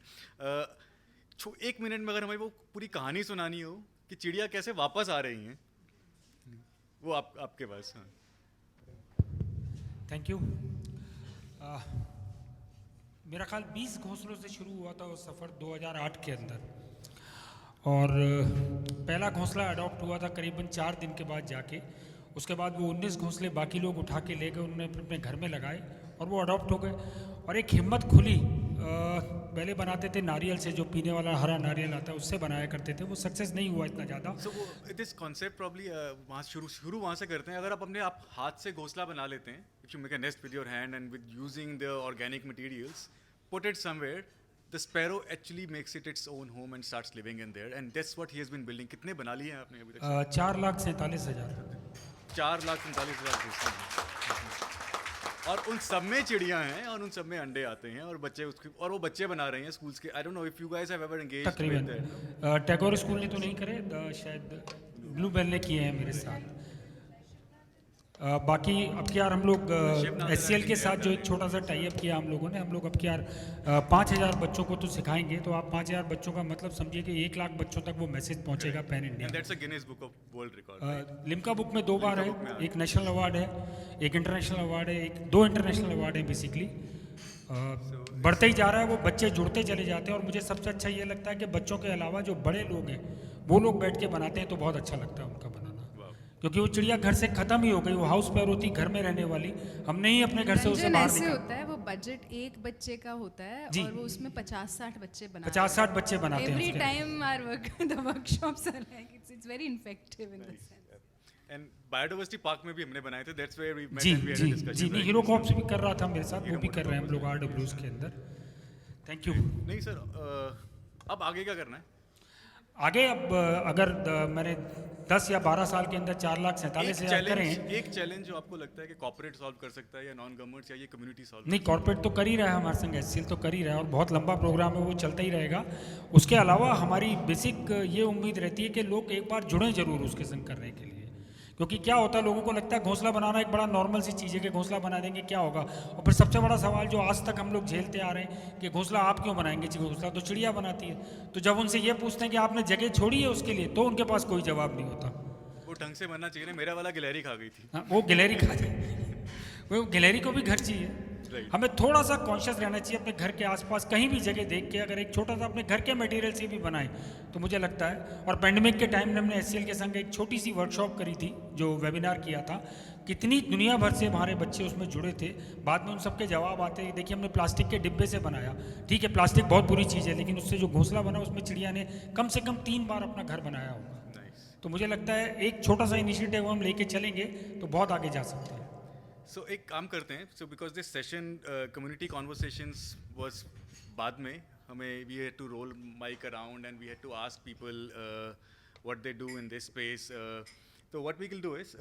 एक minute में अगर हमें वो पूरी कहानी सुनानी हो कि चिड़िया कैसे वापस आ रही हैं, वो आपके पास. Thank you. मेरा ख्याल 20 घोंसलों से शुरू हुआ था वो सफ़र 2008 के अंदर, और पहला घोंसला अडॉप्ट हुआ था करीबन 4 दिन के बाद जाके. उसके बाद वो 19 घोंसले बाकी लोग उठा के ले गए, उन्होंने अपने घर में लगाए और वो अडॉप्ट हो गए. और एक हिम्मत खुली. पहले बनाते थे नारियल से, जो पीने वाला हरा नारियल आता है उससे बनाया करते थे. वो सक्सेस नहीं हुआ इतना ज़्यादा. So this concept probably वहाँ शुरू वहाँ से करते हैं. अगर आप हाथ से घोंसला बना लेते हैं, if you make a nest with your hand and with using the organic materials, put it somewhere, the sparrow actually makes it its own home and starts living in there. And that's what he has been building. कितने बना लिए हैं आपने अभी तक? 4,47,000। 4,47,000 घोंसले हैं। और उन सब में चिड़ियाँ हैं और उन सब में अंडे आते हैं और बच्चे उसके और वो बच्चे बना रहे हैं स्कूल्स के। I don't know if you guys have ever engaged with तकरीबन टैगोर स्कूल ने तो नहीं करे, शायद ब्लू बेल ने किए हैं मेरे साथ। बाकी अब क्या यार हम लोग HCL के साथ जो एक छोटा सा टाई अप किया हम लोगों ने, हम लोग अब क्या यार 5,000 बच्चों को तो सिखाएंगे, तो आप 5,000 बच्चों का मतलब समझिए कि 1 लाख बच्चों तक वो मैसेज पहुंचेगा pan India. And that's a Guinness Book of World Record. Limca book में 2 बार है, एक नेशनल अवार्ड है, एक इंटरनेशनल अवार्ड है, 2 इंटरनेशनल अवार्ड है बेसिकली। बढ़ते ही जा रहा है, वो बच्चे जुड़ते चले जाते हैं और मुझे सबसे अच्छा ये लगता है कि बच्चों के अलावा जो बड़े लोग हैं वो लोग बैठ के बनाते हैं तो बहुत अच्छा लगता है उनका बनाना, क्योंकि वो चिड़िया घर से खत्म ही हो गई, वो हाउस पैर होती घर में रहने वाली, हमने ही अपने घर से उसे बाहर ऐसे निकाला। होता है, वो बजट एक बच्चे का होता है और वो उसमें 50-60 बच्चे बनाते हैं। 50-60 बच्चे बनाते हैं every time our work the workshops are like it's very effective in this sense. And biodiversity park में भी हमने बनाए थे, दैट्स वेयर वी मेट जी एंड वी हैड जी अ डिस्कशन। जी, नहीं हीरो कॉप्स भी कर रहा था मेरे साथ, वो भी कर रहे हैं हम लोग RWs के अंदर। Thank you. नहीं सर, अब आगे क्या करना है? आगे अब अगर मैंने 10 या 12 साल के अंदर 4,47,000 करें। एक चैलेंज जो आपको लगता है कि कॉर्पोरेट सॉल्व कर सकता है या नॉन गवर्नमेंट या ये कम्युनिटी सॉल्व? नहीं, कॉर्पोरेट तो कर ही रहा है हमारे संग, HCL तो कर ही रहा है और बहुत लंबा प्रोग्राम है, वो चलता ही रहेगा। उसके अलावा हमारी बेसिक ये उम्मीद रहती है कि लोग एक बार जुड़ें जरूर उसके संग करने के लिए, क्योंकि क्या होता है लोगों को लगता है घोंसला बनाना एक बड़ा नॉर्मल सी चीज़ है कि घोंसला बना देंगे क्या होगा, और फिर सबसे बड़ा सवाल जो आज तक हम लोग झेलते आ रहे हैं कि घोंसला आप क्यों बनाएंगे, घोंसला तो चिड़िया बनाती है। तो जब उनसे ये पूछते हैं कि आपने जगह छोड़ी है उसके लिए, तो उनके पास कोई जवाब नहीं होता। वो ढंग से बनना चाहिए ना, मेरा वाला गिलहरी खा गई थी। हाँ, वो गिलहरी खा जाए, वो गिलहरी को भी घर चाहिए। हमें थोड़ा सा कॉन्शियस रहना चाहिए अपने घर के आसपास, कहीं भी जगह देख के अगर एक छोटा सा अपने घर के मटेरियल से भी बनाए तो मुझे लगता है। और पेंडेमिक के टाइम में हमने HCL के संग एक छोटी सी वर्कशॉप करी थी, जो वेबिनार किया था, कितनी दुनिया भर से हमारे बच्चे उसमें जुड़े थे। बाद में उन सबके जवाब आते हैं, देखिए हमने प्लास्टिक के डिब्बे से बनाया, ठीक है प्लास्टिक बहुत बुरी चीज़ है, लेकिन उससे जो घोंसला बना उसमें चिड़िया ने कम से कम 3 बार अपना घर बनाया होगा। तो मुझे लगता है एक छोटा सा इनिशिएटिव हम लेके चलेंगे तो बहुत आगे जा सकते हैं। सो एक काम करते हैं, so because this session community conversations was बाद में, हमें we had to roll mic around and we had to ask people what they do in this space. So what we will do is,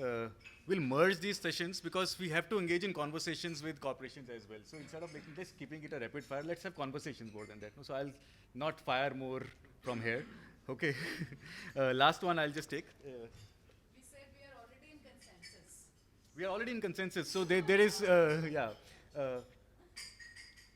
we'll merge these sessions because we have to engage in conversations with corporations as well. So instead of making this, keeping it a rapid fire, let's have conversations more than that. So I'll not fire more from here. Okay. Last one I'll just take. We said we are already in consensus. We are already in consensus. So there is,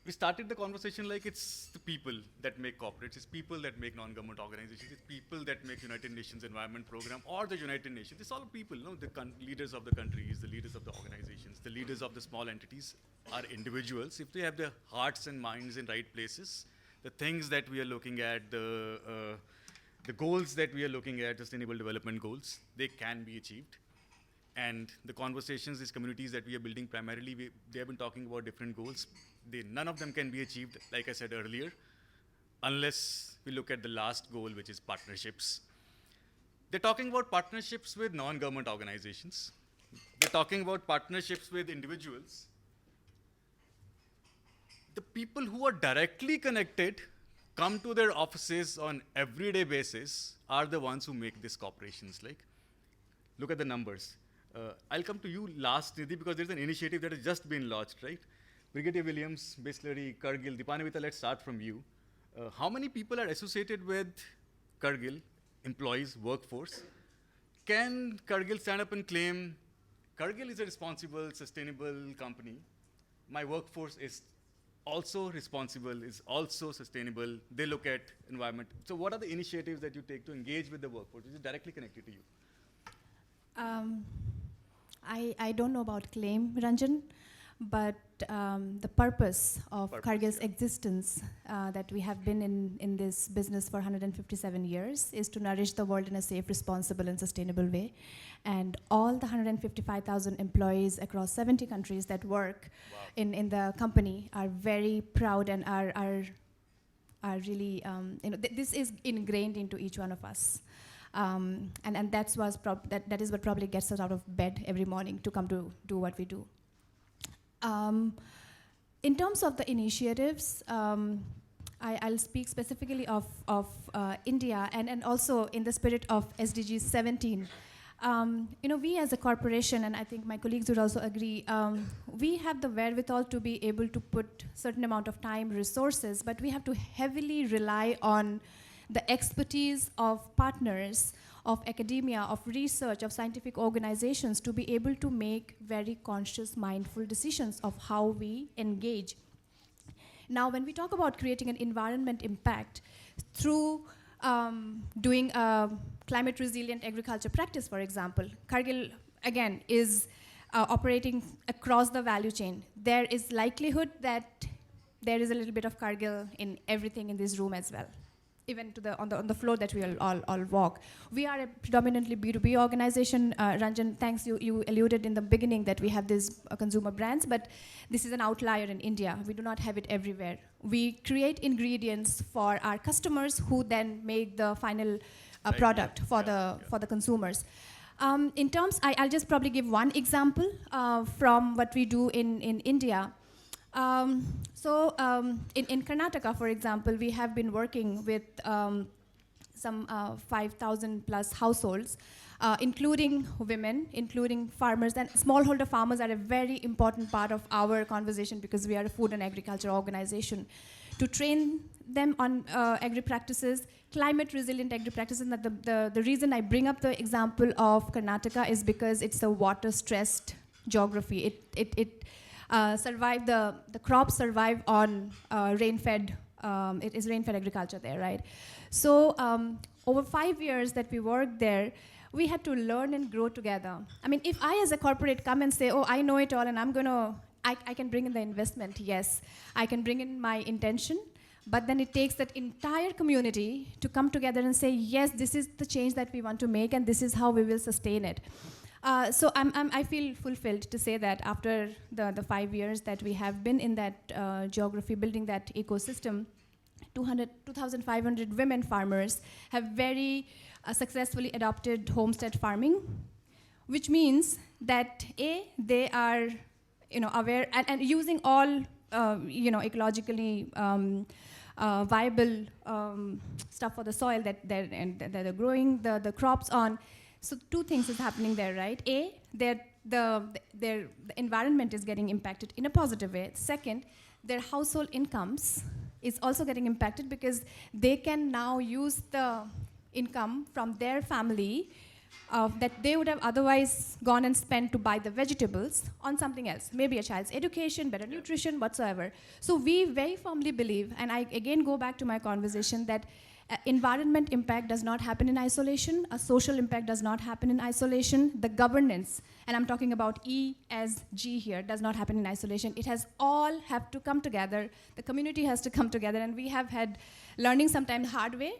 we started the conversation like it's the people that make corporates, it's people that make non-government organizations, it's people that make United Nations Environment Program or the United Nations. It's all people, no? The leaders of the countries, the leaders of the organizations, the leaders of the small entities are individuals. If they have their hearts and minds in right places, the things that we are looking at, the goals that we are looking at, sustainable development goals, they can be achieved. And the conversations, these communities that we are building primarily, they have been talking about different goals. None of them can be achieved, like I said earlier, unless we look at the last goal, which is partnerships. They're talking about partnerships with non-government organizations. They're talking about partnerships with individuals. The people who are directly connected, come to their offices on everyday basis, are the ones who make these corporations. Like, look at the numbers. I'll come to you last, Nidhi, because there's an initiative that has just been launched, right? Brigadier Williams, Bisleri, Cargill, Dipanavita, let's start from you. How many people are associated with Cargill, employees, workforce? Can Cargill stand up and claim, Cargill is a responsible, sustainable company. My workforce is also responsible, is also sustainable. They look at environment. So what are the initiatives that you take to engage with the workforce, which is directly connected to you? I don't know about claim, Ranjan, but the purpose of Cargill's existence, that we have been in this business for 157 years, is to nourish the world in a safe, responsible, and sustainable way. And all the 155,000 employees across 70 countries that work in the company are very proud and are really, this is ingrained into each one of us. And that is what probably gets us out of bed every morning to come to do what we do. In terms of the initiatives, I'll speak specifically of India and also in the spirit of SDG 17. We as a corporation, and I think my colleagues would also agree, we have the wherewithal to be able to put certain amount of time, resources, but we have to heavily rely on the expertise of partners, of academia, of research, of scientific organizations to be able to make very conscious, mindful decisions of how we engage. Now, when we talk about creating an environment impact through doing a climate resilient agriculture practice, for example, Cargill, again, is operating across the value chain. There is likelihood that there is a little bit of Cargill in everything in this room as well, even on the floor that we all walk. We are a predominantly B2B organization. Ranjan, thanks, you alluded in the beginning that we have these consumer brands, but this is an outlier in India. We do not have it everywhere. We create ingredients for our customers who then make the final product for the consumers. In terms, I'll just probably give one example from what we do in India. In Karnataka, for example, we have been working with some 5,000 plus households, including women, including farmers, and smallholder farmers are a very important part of our conversation because we are a food and agriculture organization. To train them on agri practices, climate resilient agri practices. And the reason I bring up the example of Karnataka is because it's a water stressed geography. It survive, the crops survive on rain-fed, it is rain-fed agriculture there, right? So over 5 years that we worked there, we had to learn and grow together. I mean, if I as a corporate come and say, oh, I know it all and I can bring in the investment, yes. I can bring in my intention, but then it takes that entire community to come together and say, yes, this is the change that we want to make and this is how we will sustain it. So I feel fulfilled to say that after the 5 years that we have been in that geography, building that ecosystem, 2,500 women farmers have very successfully adopted homestead farming, which means that they are aware and using all ecologically viable stuff for the soil that they're growing the crops on. So two things is happening there, right? Their environment is getting impacted in a positive way. Second, their household incomes is also getting impacted because they can now use the income from their family that they would have otherwise gone and spent to buy the vegetables on something else, maybe a child's education, better nutrition, whatsoever. So we very firmly believe, and I again go back to my conversation, that environment impact does not happen in isolation, a social impact does not happen in isolation, the governance, and I'm talking about E as G here, does not happen in isolation. It has all have to come together, the community has to come together, and we have had learning sometimes hard way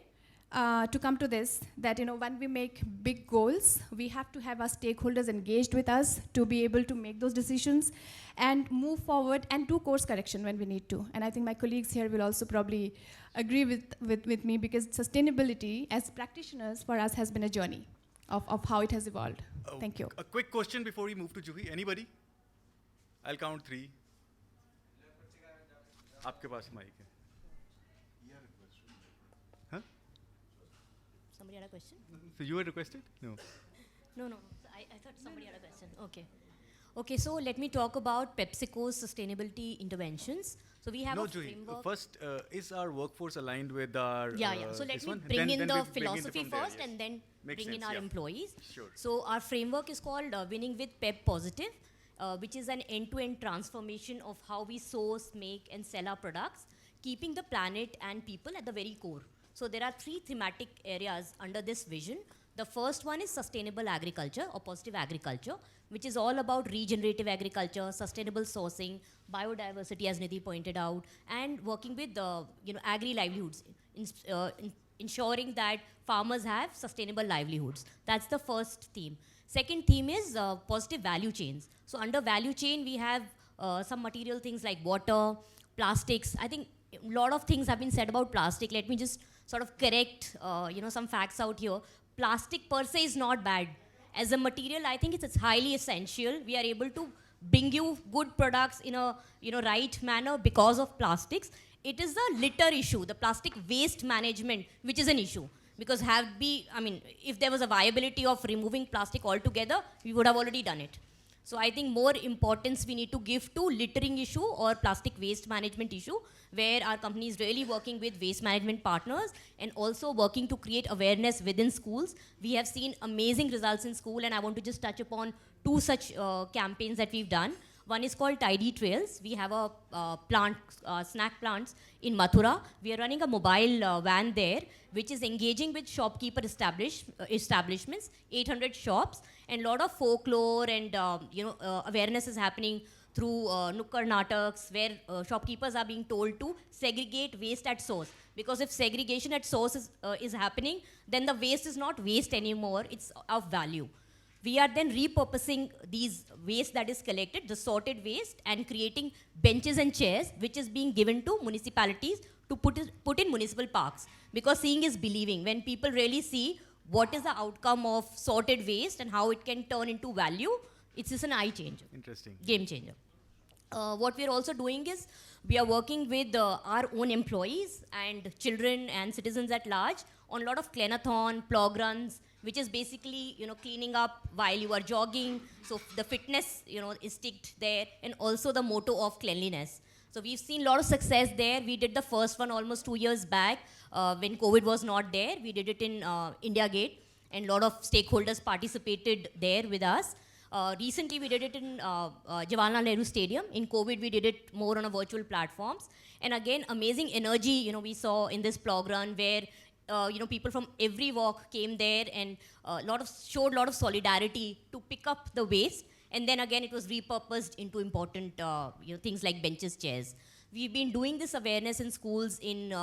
to come to this, that when we make big goals, we have to have our stakeholders engaged with us to be able to make those decisions and move forward and do course correction when we need to. And I think my colleagues here will also probably agree with me, because sustainability as practitioners for us has been a journey of how it has evolved. Thank you. A quick question before we move to Juhi. Anybody? I'll count 3. आपके पास mic है. Somebody had a question? So you had requested? No. No. I thought somebody had a question. Okay, so let me talk about PepsiCo's sustainability interventions. So we have a framework. First, is our workforce aligned with our So let me bring in the philosophy first and then bring in our employees. Sure. So our framework is called Winning with Pep Positive, which is an end-to-end transformation of how we source, make and sell our products, keeping the planet and people at the very core. So there are 3 thematic areas under this vision. The first one is sustainable agriculture or positive agriculture, which is all about regenerative agriculture, sustainable sourcing, biodiversity, as Nidhi pointed out, and working with agri-livelihoods, ensuring that farmers have sustainable livelihoods. That's the first theme. Second theme is positive value chains. So under value chain, we have some material things like water, plastics. I think a lot of things have been said about plastic. Let me just sort of correct some facts out here. Plastic per se is not bad. As a material, I think it's highly essential. We are able to bring you good products in a right manner because of plastics. It is the litter issue, the plastic waste management, which is an issue. Because if there was a viability of removing plastic altogether, we would have already done it. So I think more importance we need to give to littering issue or plastic waste management issue, where our company is really working with waste management partners and also working to create awareness within schools. We have seen amazing results in school, and I want to just touch upon two such campaigns that we've done. One is called Tidy Trails. We have a snack plants in Mathura. We are running a mobile van there, which is engaging with shopkeeper establishments, 800 shops, and a lot of folklore and awareness is happening through Nukkad Nataks, where shopkeepers are being told to segregate waste at source. Because if segregation at source is happening, then the waste is not waste anymore, it's of value. We are then repurposing these waste that is collected, the sorted waste, and creating benches and chairs, which is being given to municipalities to put in municipal parks. Because seeing is believing. When people really see what is the outcome of sorted waste and how it can turn into value, it's just an eye changer. Interesting. Game changer. What we're also doing is, we are working with our own employees and children and citizens at large on a lot of cleanathon, plog runs, which is basically, cleaning up while you are jogging. So the fitness, is ticked there, and also the motto of cleanliness. So we've seen a lot of success there. We did the first one almost 2 years back when COVID was not there. We did it in India Gate, and a lot of stakeholders participated there with us. Recently, we did it in Jawaharlal Nehru Stadium. In COVID, we did it more on a virtual platforms. And again, amazing energy, we saw in this plog run, where people from every walk came there and showed a lot of solidarity to pick up the waste. And then again, it was repurposed into important things like benches, chairs. We've been doing this awareness in schools in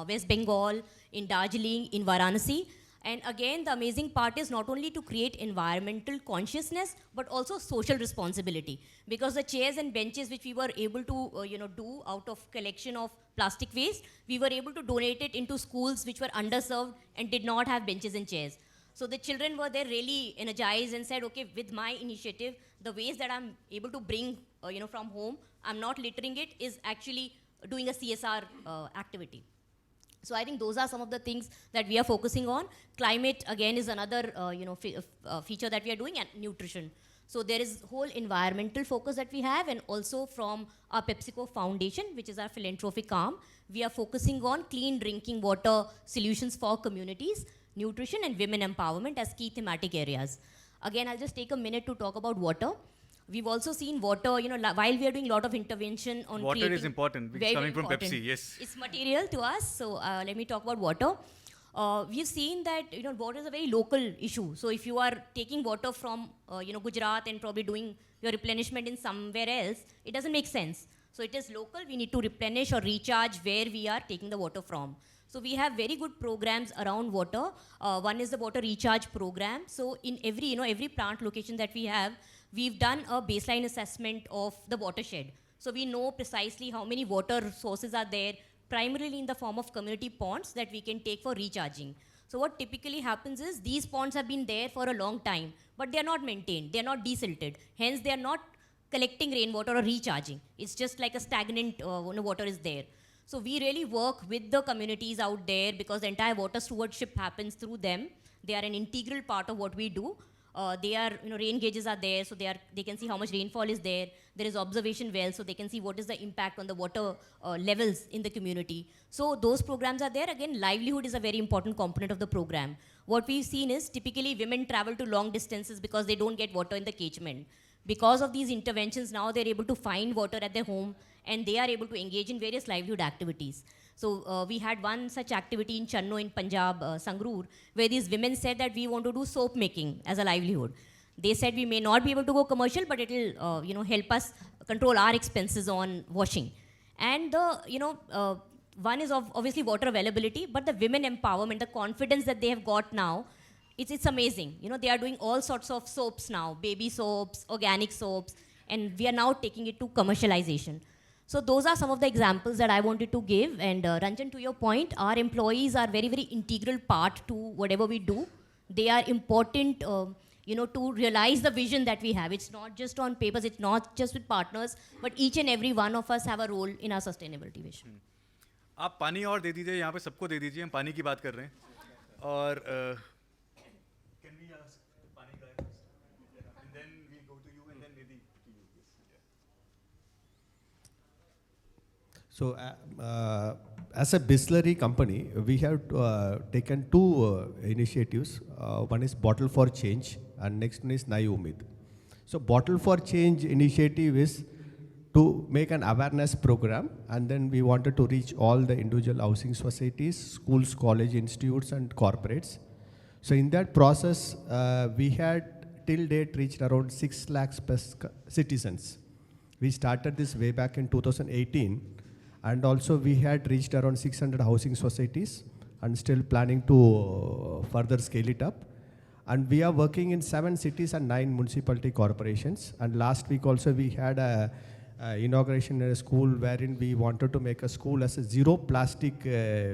West Bengal, in Darjeeling, in Varanasi. And again, the amazing part is not only to create environmental consciousness, but also social responsibility. Because the chairs and benches which we were able to do out of collection of plastic waste, we were able to donate it into schools which were underserved and did not have benches and chairs. So the children were there really energized and said, okay, with my initiative, the waste that I'm able to bring from home, I'm not littering it, is actually doing a CSR activity. So I think those are some of the things that we are focusing on. Climate, again, is another feature that we are doing, and nutrition. So there is whole environmental focus that we have, and also from our Pepsico Foundation, which is our philanthropic arm, we are focusing on clean drinking water solutions for communities, nutrition, and women empowerment as key thematic areas. Again, I'll just take a minute to talk about water. We've also seen water, while we are doing a lot of intervention on water is important, which is coming from Pepsi, yes. It's material to us, so let me talk about water. We've seen that water is a very local issue. So if you are taking water from Gujarat and probably doing your replenishment in somewhere else, it doesn't make sense. So it is local. We need to replenish or recharge where we are taking the water from. So we have very good programs around water. One is the water recharge program. So in every plant location that we have, we've done a baseline assessment of the watershed. So we know precisely how many water sources are there, primarily in the form of community ponds that we can take for recharging. So what typically happens is, these ponds have been there for a long time, but they are not maintained, they are not desilted. Hence, they are not collecting rainwater or recharging. It's just like a stagnant water is there. So we really work with the communities out there, because the entire water stewardship happens through them. They are an integral part of what we do. Rain gauges are there, so they can see how much rainfall is there. There is observation wells, so they can see what is the impact on the water levels in the community. So those programs are there. Again, livelihood is a very important component of the program. What we've seen is, typically women travel to long distances because they don't get water in the catchment. Because of these interventions, now they're able to find water at their home, and they are able to engage in various livelihood activities. So we had one such activity in Channo in Punjab, Sangrur, where these women said that we want to do soap making as a livelihood. They said we may not be able to go commercial, but it will help us control our expenses on washing. And one is obviously water availability, but the women empowerment, the confidence that they have got now, it's amazing. They are doing all sorts of soaps now, baby soaps, organic soaps, and we are now taking it to commercialization. So those are some of the examples that I wanted to give. And Ranjan, to your point, our employees are very, very integral part to whatever we do. They are important, to realize the vision that we have. It's not just on papers, it's not just with partners, but each and every one of us have a role in our sustainability vision. आप पानी और दे दीजिए, यहाँ पे सबको दे दीजिए, हम पानी की बात कर रहे हैं और can we ask पानी का and then we go to you and then Nidhi to you. So, as a Bisleri company, we have taken two initiatives. One is Bottle for Change, and next one is Nai Umid. So, Bottle for Change initiative is to make an awareness program, and then we wanted to reach all the individual housing societies, schools, college institutes, and corporates. So, in that process, we had till date reached around 6 lakhs plus citizens. We started this way back in 2018. And also we had reached around 600 housing societies and still planning to further scale it up. And we are working in 7 cities and 9 municipality corporations. And last week also we had a inauguration in a school wherein we wanted to make a school as a zero plastic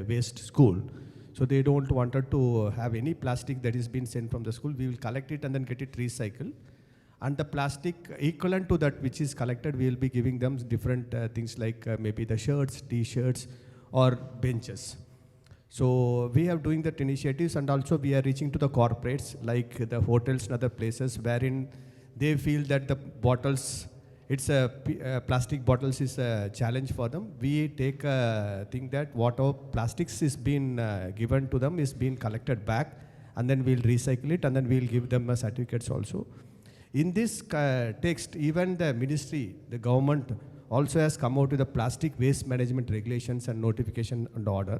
waste school. So they don't wanted to have any plastic that is being sent from the school. We will collect it and then get it recycled. And the plastic equivalent to that which is collected, we will be giving them different things like maybe the shirts, t-shirts or benches. So we are doing that initiatives, and also we are reaching to the corporates like the hotels and other places wherein they feel that the bottles, plastic bottles is a challenge for them. We take a thing that whatever plastics is being given to them is being collected back, and then we'll recycle it, and then we'll give them certificates also. In this text, even the ministry, the government also has come out with the plastic waste management regulations and notification and order.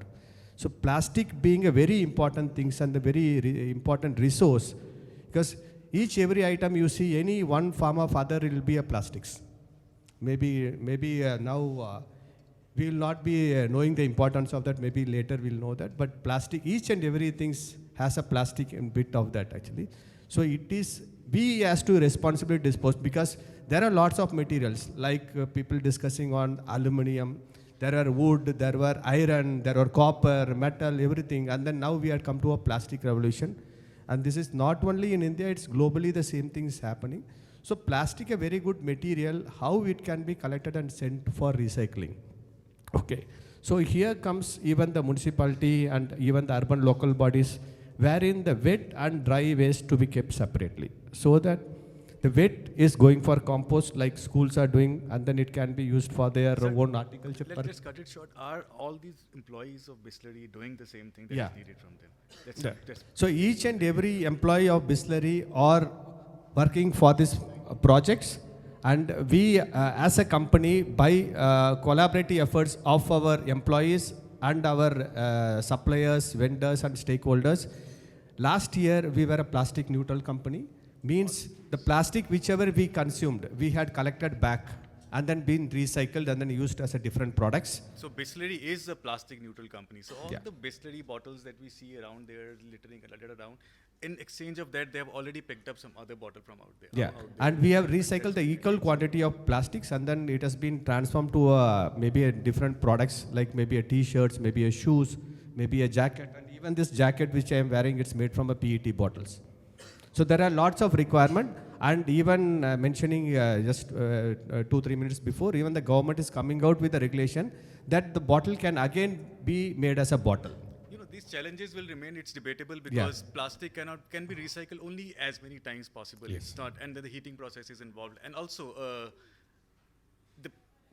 So plastic being a very important thing and a very important resource, because every item you see, any one form of other, it will be a plastics. Maybe now we will not be knowing the importance of that. Maybe later we'll know that. But plastic, each and everything has a plastic bit of that actually. So it is we has to responsibly dispose, because there are lots of materials like people discussing on aluminium, there are wood, there were iron, there were copper, metal, everything, and then now we have come to a plastic revolution. And this is not only in India, it's globally the same thing is happening. So plastic a very good material, how it can be collected and sent for recycling. Okay, so here comes even the municipality and even the urban local bodies, wherein the wet and dry waste to be kept separately, so that the wet is going for compost like schools are doing, and then it can be used for their own horticulture. Let's just cut it short. Are all these employees of Bisleri doing the same thing that is needed from them? So each and every employee of Bisleri are working for these projects, and we as a company, by collaborative efforts of our employees and our suppliers, vendors and stakeholders, last year we were a plastic neutral company. Means the plastic whichever we consumed, we had collected back and then been recycled and then used as a different products. So Bisleri is a plastic neutral company. So all the Bisleri bottles that we see around there, littering around, in exchange of that, they have already picked up some other bottle from out there. Yeah, and we have recycled the equal quantity of plastics, and then it has been transformed to maybe a different products like maybe a t-shirts, maybe a shoes, maybe a jacket, and even this jacket which I am wearing, it's made from a PET bottles. So there are lots of requirement, and even mentioning just 2-3 minutes before, even the government is coming out with a regulation that the bottle can again be made as a bottle. You know, these challenges will remain. It's debatable because plastic can be recycled only as many times possible. Yes. It's not, and then the heating process is involved. And also,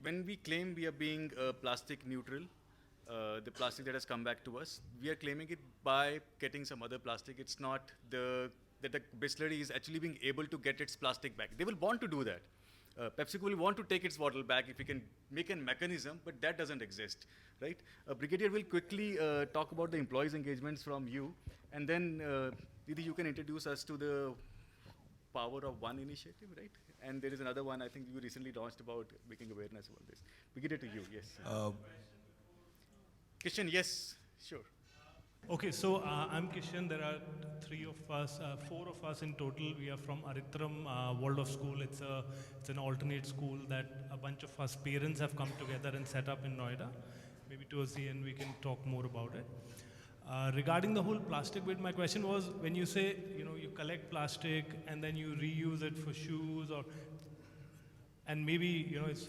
when we claim we are being plastic neutral, the plastic that has come back to us, we are claiming it by getting some other plastic. It's not that the Bisleri is actually being able to get its plastic back. They will want to do that. Pepsico will want to take its bottle back if we can make a mechanism, but that doesn't exist, right? Brigadier will quickly talk about the employees' engagements from you, and then Didi, you can introduce us to the Power of One initiative, right? And there is another one I think you recently launched about making awareness about this. Brigadier, to you, yes. Kishan, yes, sure. Okay, so I'm Kishan. There are 4 of us in total. We are from Aritram World of School. It's an alternate school that a bunch of us parents have come together and set up in Noida. Maybe towards the end we can talk more about it. Regarding the whole plastic bit, my question was, when you say, you collect plastic and then you reuse it for shoes or, and maybe, you know, it's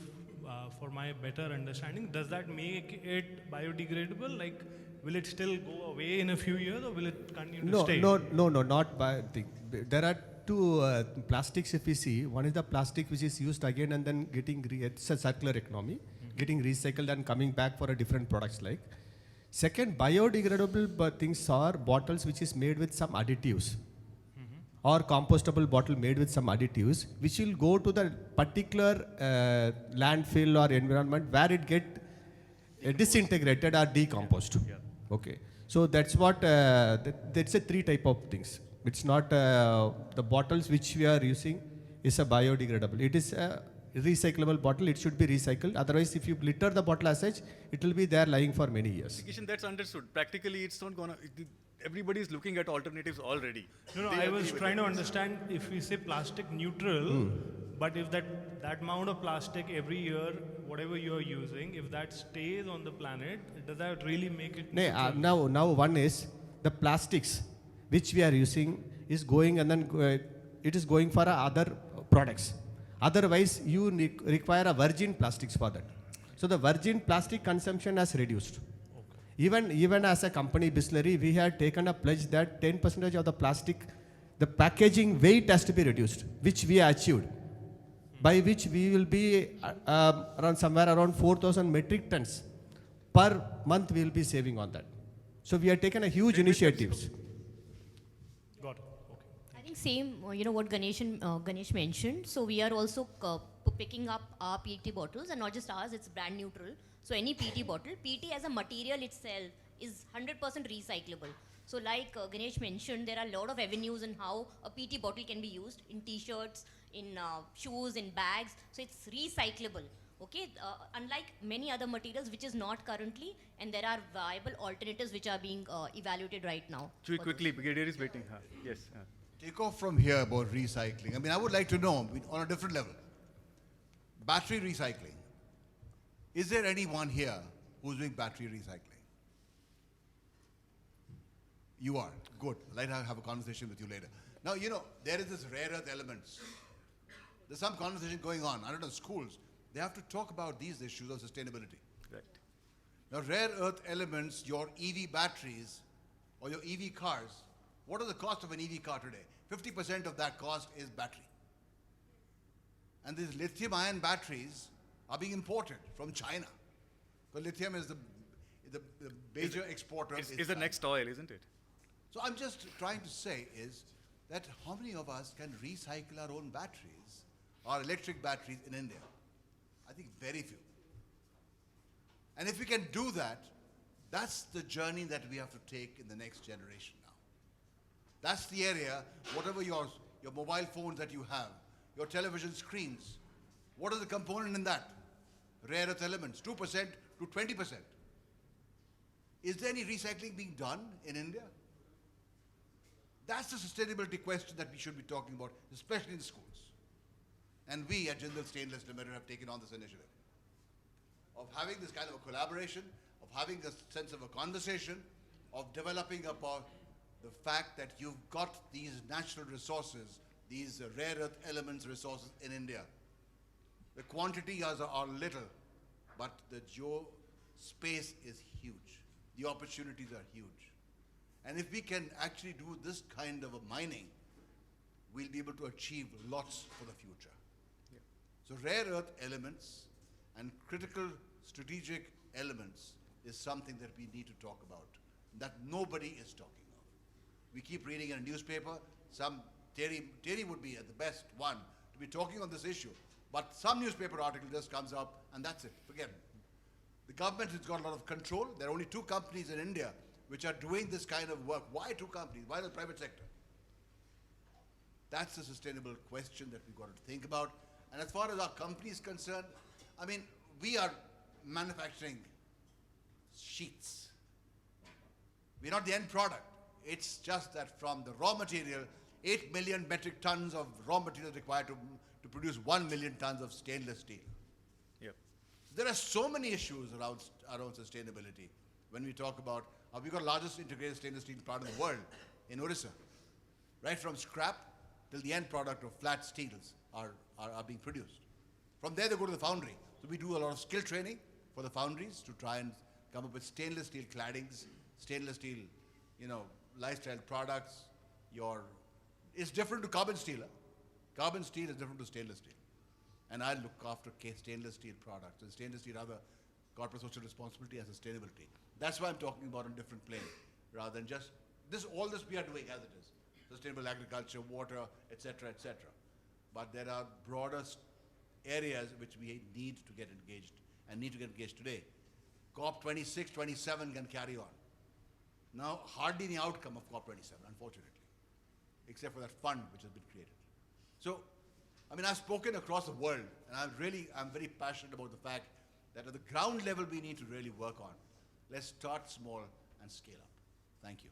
for my better understanding, does that make it biodegradable? Like, will it still go away in a few years or will it continue to stay? No, not by thing. There are two plastics if we see. One is the plastic which is used again and then it's a circular economy, getting recycled and coming back for a different products like. Second, biodegradable things are bottles which is made with some additives or compostable bottle made with some additives which will go to the particular landfill or environment where it get disintegrated or decomposed. Yeah. Okay. So that's what, that's a three type of things. It's not the bottles which we are using is a biodegradable. It is a recyclable bottle, it should be recycled. Otherwise, if you litter the bottle as such, it will be there lying for many years. Kishan, that's understood. Practically, it's not gonna. Everybody is looking at alternatives already. No, I was trying to understand if we say plastic neutral, but if that amount of plastic every year, whatever you are using, if that stays on the planet, does that really make it? Now one is the plastics which we are using is going and then it is going for other products. Otherwise, you require a virgin plastics for that. So the virgin plastic consumption has reduced. Okay. Even as a company, Bisleri, we had taken a pledge that 10% of the plastic, the packaging weight has to be reduced, which we achieved. By which we will be somewhere around 4,000 metric tons per month we will be saving on that. So we have taken a huge initiatives. Got it. Okay. I think same, you know, what Ganesh mentioned. So we are also picking up our PET bottles, and not just ours, it's brand neutral. So any PET bottle, PET as a material itself is 100% recyclable. So like Ganesh mentioned, there are a lot of avenues in how a PET bottle can be used in t-shirts, in shoes, in bags. So it's recyclable. Okay, unlike many other materials which is not currently, and there are viable alternatives which are being evaluated right now. Quickly, Brigadier is waiting. Yes. Take off from here about recycling. I mean, I would like to know on a different level. Battery recycling. Is there anyone here who's doing battery recycling? You are. Good. I'd like to have a conversation with you later. Now, you know, there is this rare earth elements. There's some conversation going on. I don't know, schools, they have to talk about these issues of sustainability. Right. Now, rare earth elements, your EV batteries or your EV cars, what is the cost of an EV car today? 50% of that cost is battery. And these lithium-ion batteries are being imported from China. Because lithium is the major exporter. It's the next oil, isn't it? So I'm just trying to say is that how many of us can recycle our own batteries, our electric batteries in India? I think very few. And if we can do that, that's the journey that we have to take in the next generation now. That's the area, whatever your mobile phones that you have, your television screens, what is the component in that? Rare earth elements, 2% to 20%. Is there any recycling being done in India? That's the sustainability question that we should be talking about, especially in the schools. And we at Jindal Stainless Limited have taken on this initiative of having this kind of a collaboration, of having a sense of a conversation, of developing about the fact that you've got these natural resources, these rare earth elements resources in India. The quantities are little, but the space is huge. The opportunities are huge. And if we can actually do this kind of a mining, we'll be able to achieve lots for the future. Yeah. So rare earth elements and critical strategic elements is something that we need to talk about, that nobody is talking of. We keep reading in a newspaper, Terry would be the best one to be talking on this issue, but some newspaper article just comes up and that's it, forget it. The government has got a lot of control. There are only 2 companies in India which are doing this kind of work. Why 2 companies? Why the private sector? That's a sustainable question that we've got to think about. And as far as our company is concerned, I mean, we are manufacturing sheets. We're not the end product. It's just that from the raw material, 8 million metric tons of raw material required to produce 1 million tons of stainless steel. Yep. There are so many issues around sustainability. When we talk about, we've got the largest integrated stainless steel plant in the world, in Orissa. right from scrap till the end product of flat steels are being produced. From there, they go to the foundry. So we do a lot of skill training for the foundries to try and come up with stainless steel claddings, stainless steel, lifestyle products. It's different to carbon steel. Huh? Carbon steel is different to stainless steel. And I look after stainless steel products. And stainless steel, other corporate social responsibility and sustainability. That's why I'm talking about on a different plane, rather than just all this we are doing as it is. Sustainable agriculture, water, etc., etc. But there are broader areas which we need to get engaged and need to get engaged today. COP 26, 27 can carry on. Now, hardly any outcome of COP 27, unfortunately, except for that fund which has been created. So, I've spoken across the world, and I'm very passionate about the fact that at the ground level we need to really work on. Let's start small and scale up. Thank you.